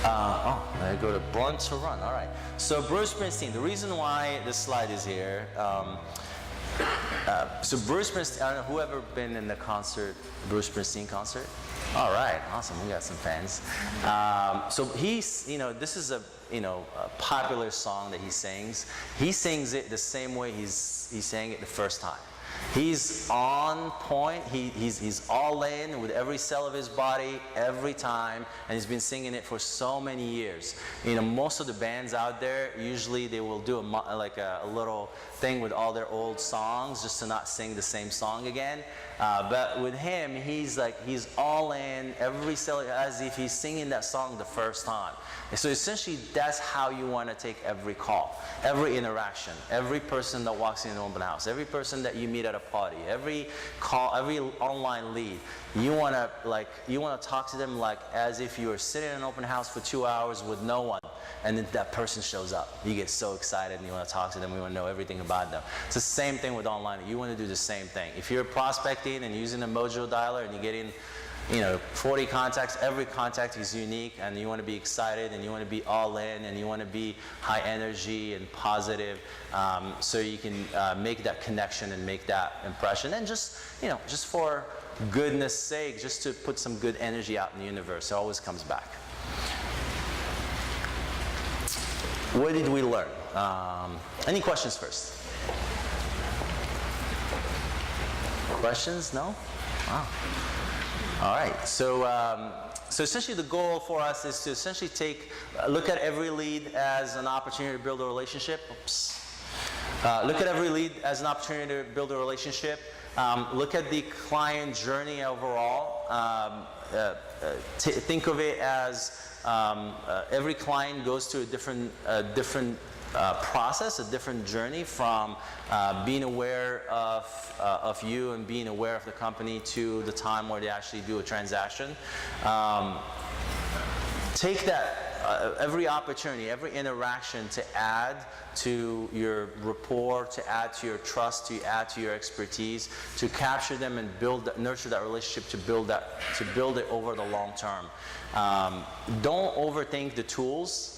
I go to Born to Run. All right. So Bruce Springsteen. The reason why this slide is here. So Bruce Springsteen. I don't know who ever been in the concert, Bruce Springsteen concert. All right. Awesome. We got some fans. So he's, this is a popular song that he sings. He sings it the same way he sang it the first time. He's on point. He's all in with every cell of his body every time, and he's been singing it for so many years. Most of the bands out there, usually they will do a little thing with all their old songs just to not sing the same song again. But with him, he's all in every cell as if he's singing that song the first time. And so essentially, that's how you want to take every call, every interaction, every person that walks in an open house, every person that you meet at a party, every call, every online lead. You want to talk to them like as if you were sitting in an open house for 2 hours with no one, and then that person shows up. You get so excited and you want to talk to them. You want to know everything about them. It's the same thing with online. You want to do the same thing. If you're prospecting and using a Mojo dialer and you're getting 40 contacts, every contact is unique, and you want to be excited and you want to be all in and you want to be high energy and positive, so you can make that connection and make that impression. And just for goodness sake, just to put some good energy out in the universe, it always comes back. What did we learn? Any questions first? Questions? No? Wow. All right, so essentially the goal for us is to essentially look at every lead as an opportunity to build a relationship. Oops. Look at every lead as an opportunity to build a relationship. Look at the client journey overall. Think of it as every client goes through a different process, a different journey from being aware of you and being aware of the company to the time where they actually do a transaction. Take that every opportunity, every interaction to add to your rapport, to add to your trust, to add to your expertise, to capture them and nurture that relationship, to build it over the long term. Don't overthink the tools.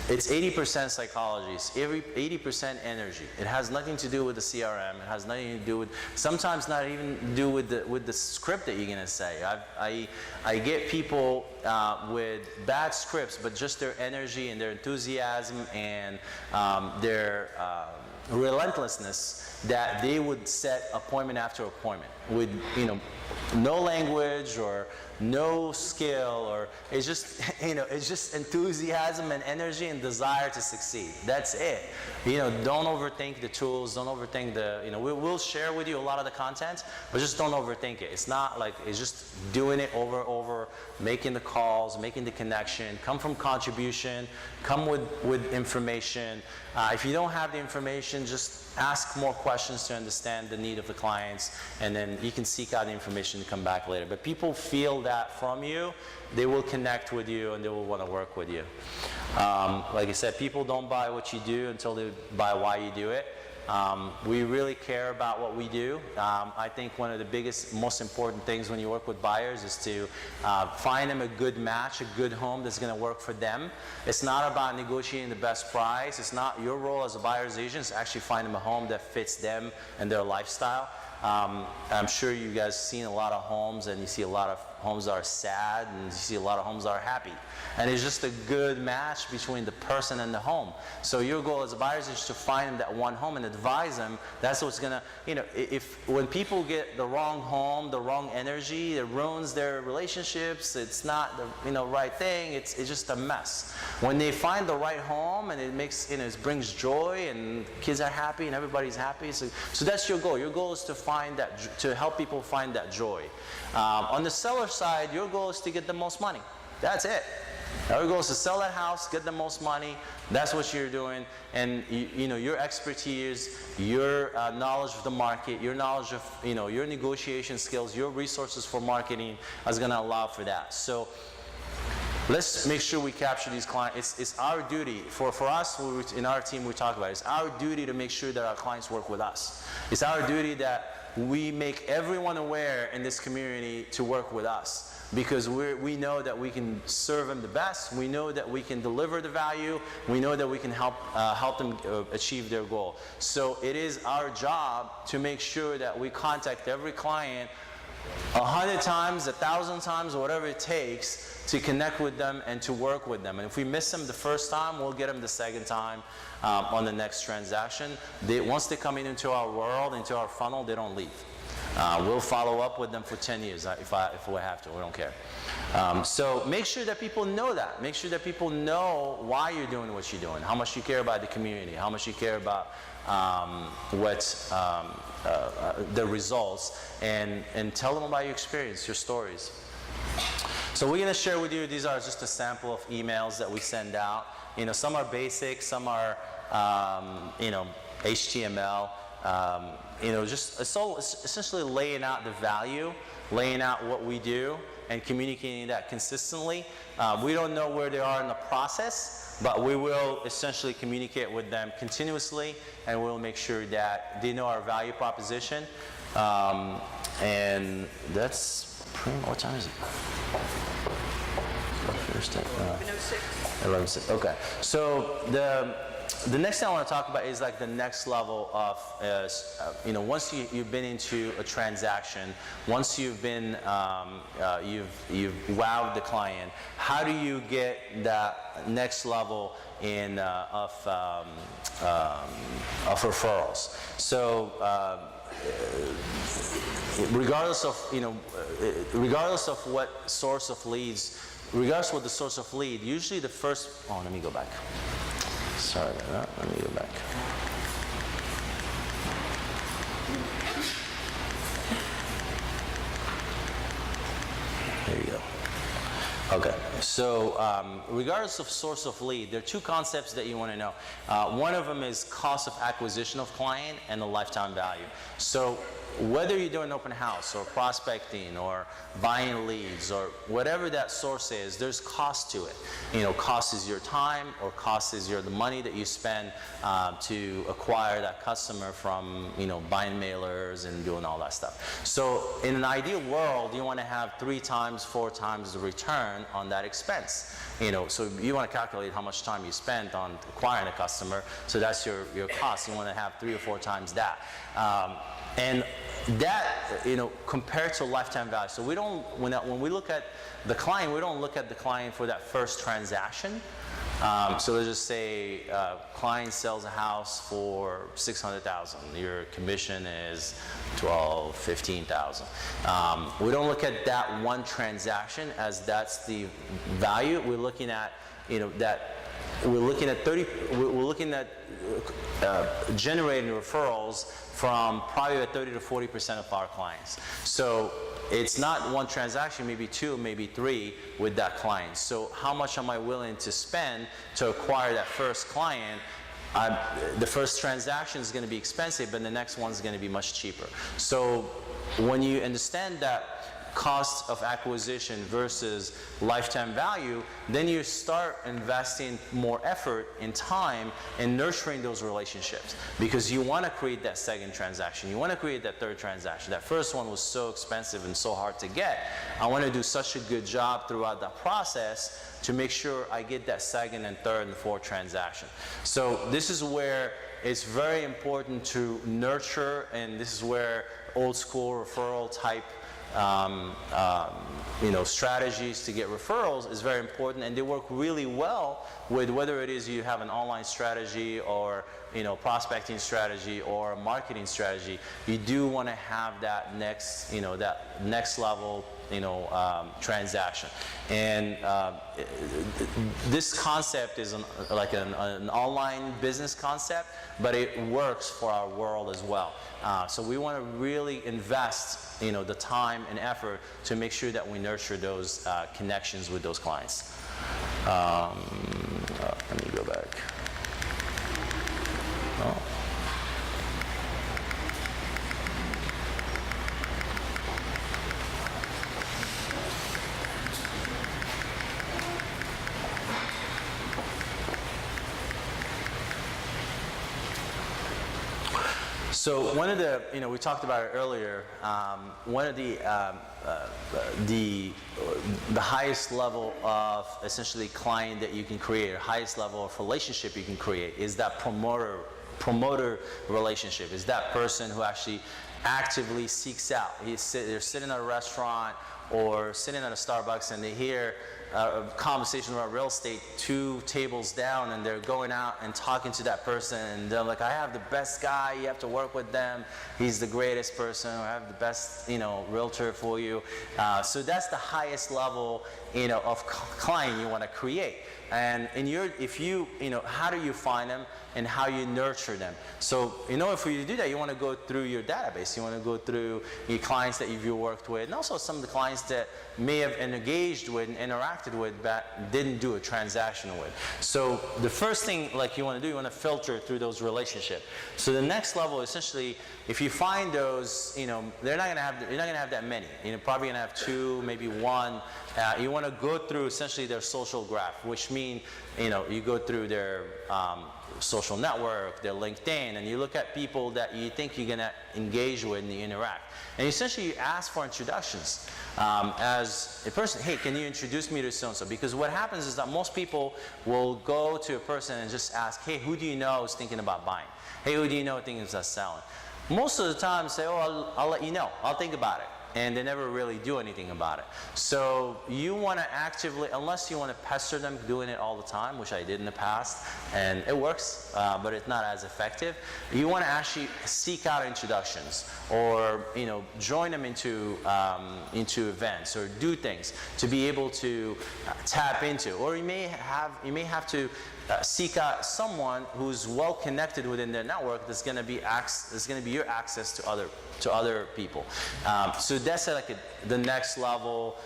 It's 80% psychology, it's 80% energy. It has nothing to do with the CRM. It has nothing to do with, sometimes not even do with the script that you're gonna say. I get people with bad scripts, but just their energy and their enthusiasm and their relentlessness, that they would set appointment after appointment with no language or no skill, or it's just it's just enthusiasm and energy and desire to succeed. That's it. Don't overthink the tools. Don't overthink we'll share with you a lot of the content, but just don't overthink it. It's not like it's just doing it over, making the calls, making the connection. Come from contribution. Come with information. If you don't have the information, just ask more questions to understand the need of the clients, and then you can seek out the information and come back later. But people feel that from you, they will connect with you and they will want to work with you. Like I said, people don't buy what you do until they buy why you do it. We really care about what we do. I think one of the biggest, most important things when you work with buyers is to find them a good match, a good home that's going to work for them. It's not about negotiating the best price. It's not your role as a buyer's agent to actually find them a home that fits them and their lifestyle. I'm sure you guys have seen a lot of homes, and you see a lot of homes that are sad, and you see a lot of homes that are happy. And it's just a good match between the person and the home. So your goal as a buyer is just to find them that one home and advise them. That's what's gonna, when people get the wrong home, the wrong energy, it ruins their relationships. It's not the right thing. It's just a mess. When they find the right home and it makes, it brings joy and kids are happy and everybody's happy. So that's your goal. Your goal is to help people find that joy. On the seller side, your goal is to get the most money. That's it. Your goal is to sell that house, get the most money. That's what you're doing. And your expertise, your knowledge of the market, your knowledge of your negotiation skills, your resources for marketing is going to allow for that. So let's make sure we capture these clients. It's our duty, for us, in our team we talk about it, it's our duty to make sure that our clients work with us. It's our duty that we make everyone aware in this community to work with us, because we know that we can serve them the best. We know that we can deliver the value. We know that we can help them achieve their goal. So it is our job to make sure that we contact every client 100 times, 1,000 times, whatever it takes to connect with them and to work with them. And if we miss them the first time, we'll get them the second time on the next transaction. Once they come into our world, into our funnel, they don't leave. We'll follow up with them for 10 years if we have to. We don't care. So make sure that people know that. Make sure that people know why you're doing what you're doing, how much you care about the community, how much you care about the results, and tell them about your experience, your stories. So we're going to share with you, these are just a sample of emails that we send out. You know, some are basic, some are, you know, HTML. You know, just it's essentially laying out the value, laying out what we do, and communicating that consistently. We don't know where they are in the process, but we will essentially communicate with them continuously, and we'll make sure that they know our value proposition. And that's pretty much, what time is it? 11:06. Okay. So the next thing I want to talk about is like the next level of, you know, once you've been into a transaction, once you've been, you've wowed the client, how do you get that next level of referrals? So regardless of, you know, regardless of what source of leads, regardless of the source of lead, usually the first, oh, let me go back. Sorry about that. Let me go back. There you go. Okay. So regardless of source of lead, there are two concepts that you want to know. One of them is cost of acquisition of client and the lifetime value. So whether you're doing open house or prospecting or buying leads or whatever that source is, there's cost to it. You know, cost is your time, or cost is the money that you spend to acquire that customer from, you know, buying mailers and doing all that stuff. So in an ideal world, you want to have 3 times, 4 times the return on that expense. You know, so you want to calculate how much time you spent on acquiring a customer. So that's your cost. You want to have 3 or 4 times that. And that, you know, compared to lifetime value. So we don't, when we look at the client, we don't look at the client for that first transaction. So let's just say client sells a house for $600,000. Your commission is $12,000, $15,000. We don't look at that one transaction as that's the value. We're looking at, you know, that we're looking at generating referrals from probably at 30 to 40% of our clients. So it's not one transaction, maybe 2, maybe 3 with that client. So how much am I willing to spend to acquire that first client? The first transaction is going to be expensive, but the next one is going to be much cheaper. So when you understand that cost of acquisition versus lifetime value, then you start investing more effort and time in nurturing those relationships, because you want to create that second transaction. You want to create that third transaction. That first one was so expensive and so hard to get. I want to do such a good job throughout that process to make sure I get that second and third and fourth transaction. So this is where it's very important to nurture, and this is where old school referral type you know, strategies to get referrals is very important, and they work really well with whether it is you have an online strategy or, you know, prospecting strategy or a marketing strategy. You do want to have that next, you know, that next level, you know, transaction. And this concept is like an online business concept, but it works for our world as well. So we want to really invest, you know, the time and effort to make sure that we nurture those connections with those clients. Let me go back. Oh. So one of the, we talked about it earlier. One of the highest level of essentially client that you can create, or highest level of relationship you can create, is that promoter relationship. Is that person who actually actively seeks out. They're sitting at a restaurant or sitting at a Starbucks and they hear a conversation about real estate 2 tables down, and they're going out and talking to that person, and they're like, I have the best guy, you have to work with them, he's the greatest person, or I have the best realtor for you. So that's the highest level of client you want to create. And how do you find them and how you nurture them? So in order for you to do that, you want to go through your database. You want to go through your clients that you've worked with, and also some of the clients that may have engaged with and interacted with but didn't do a transaction with. So the first thing you want to do, you want to filter through those relationships. So the next level, essentially, if you find those, you're not going to have that many. You're probably going to have 2, maybe 1. You want to go through essentially their social graph, which means you go through their social network, their LinkedIn, and you look at people that you think you're going to engage with and you interact. And essentially you ask for introductions. As a person, hey, can you introduce me to so-and-so? Because what happens is that most people will go to a person and just ask, hey, who do you know is thinking about buying? Hey, who do you know thinking about selling? Most of the time say, oh, I'll let you know. I'll think about it. And they never really do anything about it. So you want to actively, unless you want to pester them doing it all the time, which I did in the past, and it works, but it's not as effective. You want to actually seek out introductions, or join them into events, or do things to be able to tap into. Or you may have to seek out someone who's well connected within their network that's going to be your access to other people. So that's the next level,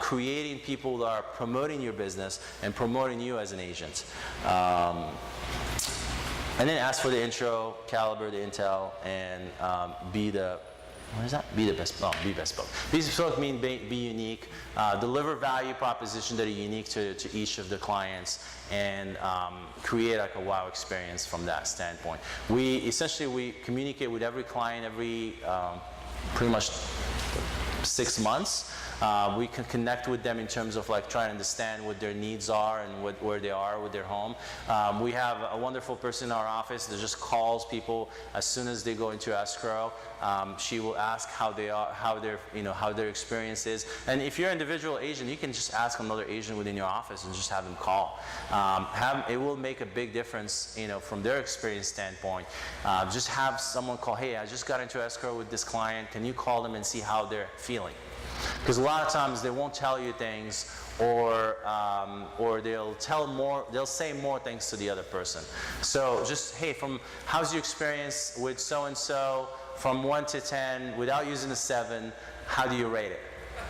creating people that are promoting your business and promoting you as an agent. And then ask for the intro, caliber the intel, and be the best. Oh, be bespoke. Be bespoke means be unique. Deliver value proposition that are unique to each of the clients, and create a wow experience from that standpoint. We communicate with every client every pretty much 6 months. We can connect with them in terms of trying to understand what their needs are and where they are with their home. We have a wonderful person in our office that just calls people as soon as they go into escrow. She will ask how they are, how their experience is. And if you're an individual agent, you can just ask another agent within your office and just have them call. It will make a big difference, from their experience standpoint. Just have someone call, hey, I just got into escrow with this client. Can you call them and see how they're feeling? Because a lot of times they won't tell you things, or they'll say more things to the other person. So just, hey, how's your experience with so-and-so from 1 to 10 without using a 7, how do you rate it?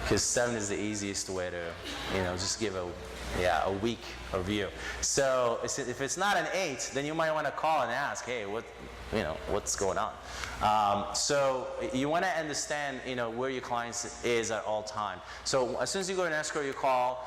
Because 7 is the easiest way to, just give a weak review. So if it's not an 8, then you might want to call and ask, hey, what's going on? So you want to understand, where your clients is at all time. So as soon as you go to an escrow, you call.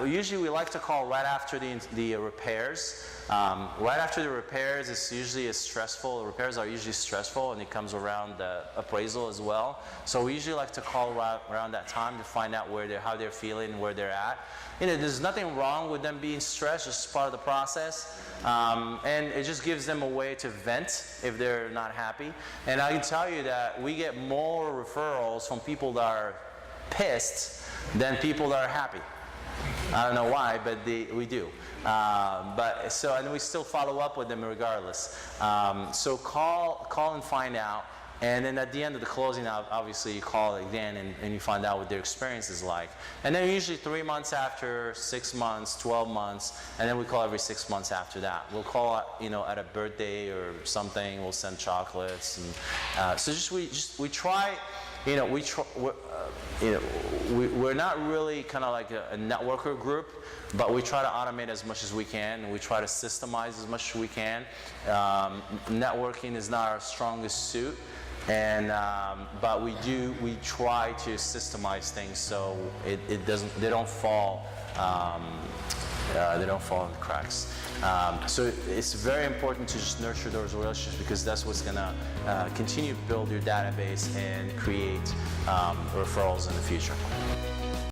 Usually we like to call right after the repairs. Right after the repairs, it's usually stressful. The repairs are usually stressful, and it comes around the appraisal as well. So we usually like to call around that time to find out how they're feeling, where they're at. There's nothing wrong with them being stressed. It's just part of the process. And it just gives them a way to vent if they're not happy. And I can tell you that we get more referrals from people that are pissed than people that are happy. I don't know why, but we do. And we still follow up with them regardless. So call and find out. And then at the end of the closing, obviously you call again and you find out what their experience is like. And then usually 3 months after, 6 months, 12 months, and then we call every 6 months after that. We'll call at a birthday or something. We'll send chocolates, and we try. We're not really kind of like a networker group, but we try to automate as much as we can, and we try to systemize as much as we can. Networking is not our strongest suit. But we try to systemize things so they don't fall in the cracks. So it's very important to just nurture those relationships, because that's what's going to continue to build your database and create referrals in the future.